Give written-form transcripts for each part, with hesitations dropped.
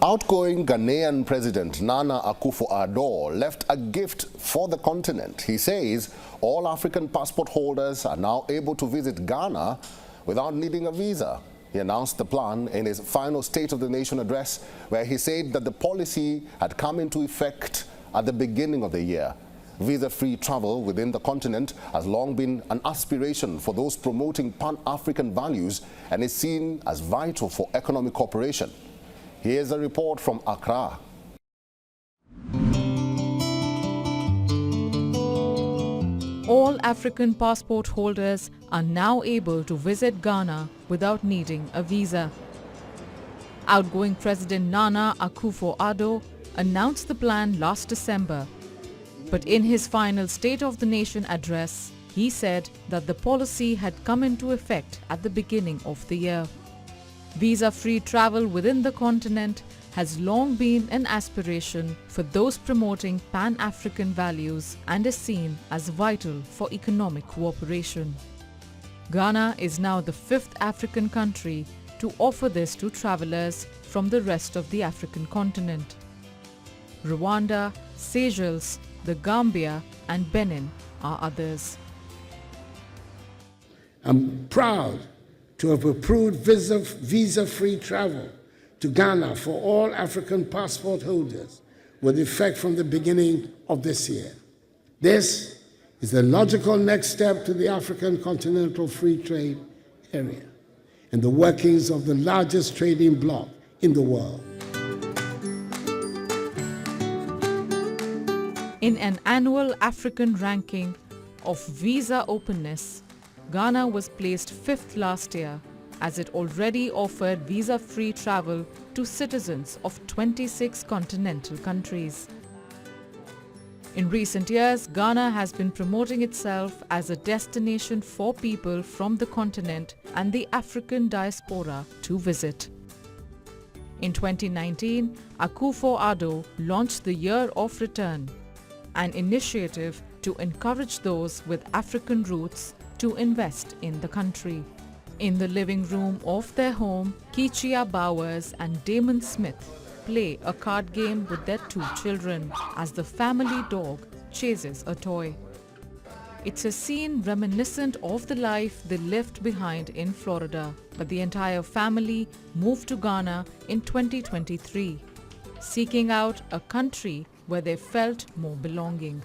Outgoing Ghanaian President Nana Akuffo-Addo left a gift for the continent. He says all African passport holders are now able to visit Ghana without needing a visa. He announced the plan in his final State of the Nation address, where he said that the policy had come into effect at the beginning of the year. Visa-free travel within the continent has long been an aspiration for those promoting Pan-African values and is seen as vital for economic cooperation. Here's a report from Accra. All African passport holders are now able to visit Ghana without needing a visa. Outgoing President Nana Akuffo-Addo announced the plan last December. But in his final State of the Nation address, he said that the policy had come into effect at the beginning of the year. Visa-free travel within the continent has long been an aspiration for those promoting Pan-African values and is seen as vital for economic cooperation. Ghana is now the fifth African country to offer this to travelers from the rest of the African continent. Rwanda, Seychelles, the Gambia and Benin are others. I'm proud to have approved visa-free travel to Ghana for all African passport holders with effect from the beginning of this year. This is the logical next step to the African Continental Free Trade Area and the workings of the largest trading bloc in the world. In an annual African ranking of visa openness, Ghana was placed 5th last year, as it already offered visa-free travel to citizens of 26 continental countries. In recent years, Ghana has been promoting itself as a destination for people from the continent and the African diaspora to visit. In 2019, Akuffo-Addo launched the Year of Return, an initiative to encourage those with African roots to invest in the country. In the living room of their home, Keechia Bowers and Damon Smith play a card game with their 2 children as the family dog chases a toy. It's a scene reminiscent of the life they left behind in Florida, but the entire family moved to Ghana in 2023, seeking out a country where they felt more belonging.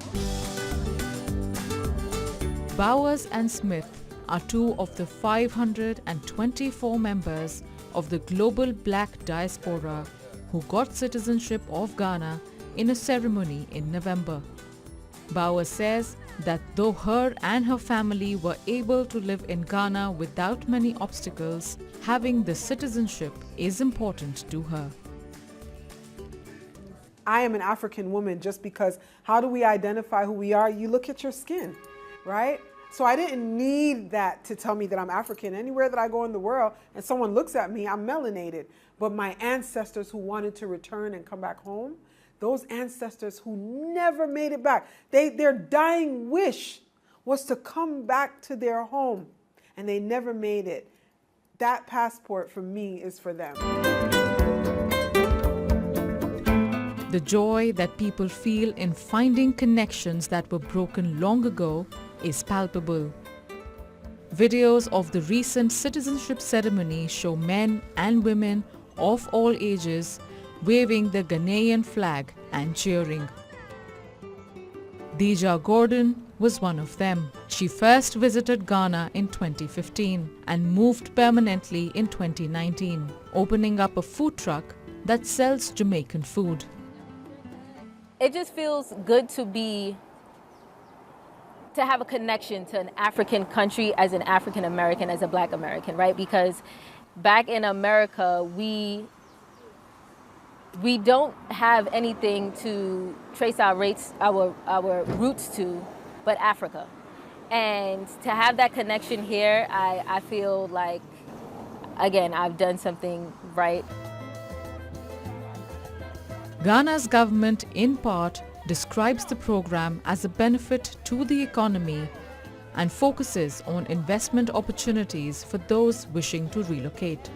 Bowers and Smith are 2 of the 524 members of the global black diaspora who got citizenship of Ghana in a ceremony in November. Bowers says that though her and her family were able to live in Ghana without many obstacles, having the citizenship is important to her. I am an African woman just because how do we identify who we are? You look at your skin, right? So I didn't need that to tell me that I'm African. Anywhere that I go in the world and someone looks at me, I'm melanated. But my ancestors who wanted to return and come back home, those ancestors who never made it back, their dying wish was to come back to their home and they never made it. That passport for me is for them. The joy that people feel in finding connections that were broken long ago is palpable. Videos of the recent citizenship ceremony show men and women of all ages waving the Ghanaian flag and cheering. Dija Gordon was one of them. She first visited Ghana in 2015 and moved permanently in 2019, opening up a food truck that sells Jamaican food. It just feels good to have a connection to an African country as an African American, as a Black American, right? Because back in America, we don't have anything to trace our roots to but Africa. And to have that connection here, I feel like, again, I've done something right. Ghana's government, in part, describes the program as a benefit to the economy and focuses on investment opportunities for those wishing to relocate.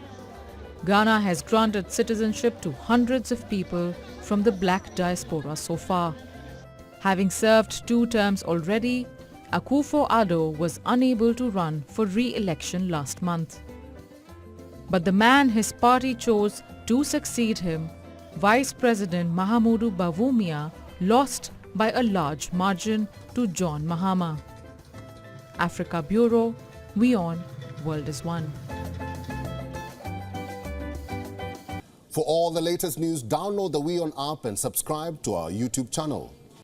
Ghana has granted citizenship to hundreds of people from the black diaspora so far. Having served 2 terms already, Akuffo Addo was unable to run for re-election last month. But the man his party chose to succeed him, Vice President Mahamudu Bawumia, lost by a large margin to John Mahama. Africa Bureau, WION, World is One. For all the latest news, download the WION app and subscribe to our YouTube channel.